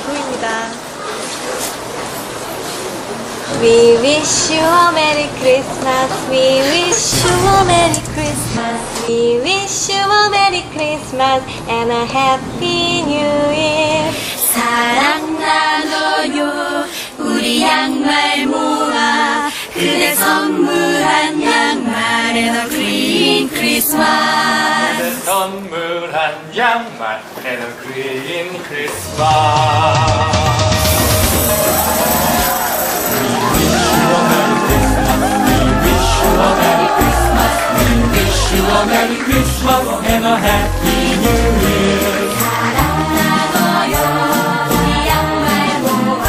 2부입니다. We wish you a Merry Christmas. We wish you a Merry Christmas. We wish you a Merry Christmas and a Happy New Year. 사랑 나눠요 우리 양말 모아 그대 선물한 양말에는 Green Christmas. 그대 선물한 양말에는 Green Christmas. Merry Christmas and a Happy New Year. 사랑 나눠요 우리 양말 모아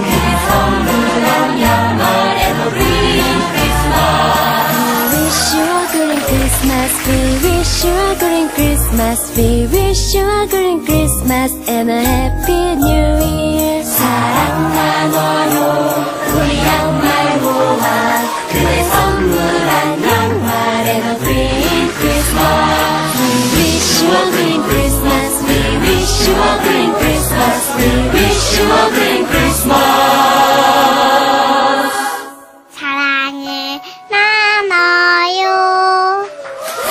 그대 선물한 양말에도 Green Christmas. We wish you a Green Christmas. We wish you a Green Christmas and a Happy New Year. 사랑 나눠요 우리 양말 모아 그대 선물한 양말에도 Green Christmas. We wish you a Green Christmas. We wish you a Green Christmas. We wish you a Green Christmas. 사랑을 나눠요.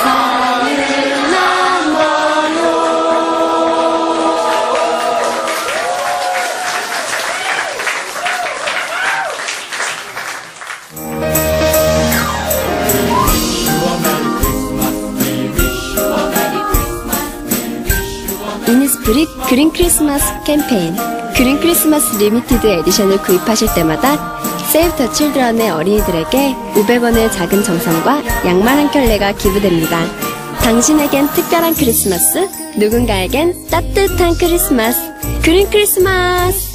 사랑을 나눠요. 이니스프리 그린 크리스마스 캠페인. 그린 크리스마스 리미티드 에디션을 구입하실 때마다 세이브 더 칠드런의 어린이들에게 500원의 작은 정성과 양말 한 켤레가 기부됩니다. 당신에겐 특별한 크리스마스, 누군가에겐 따뜻한 크리스마스. 그린 크리스마스!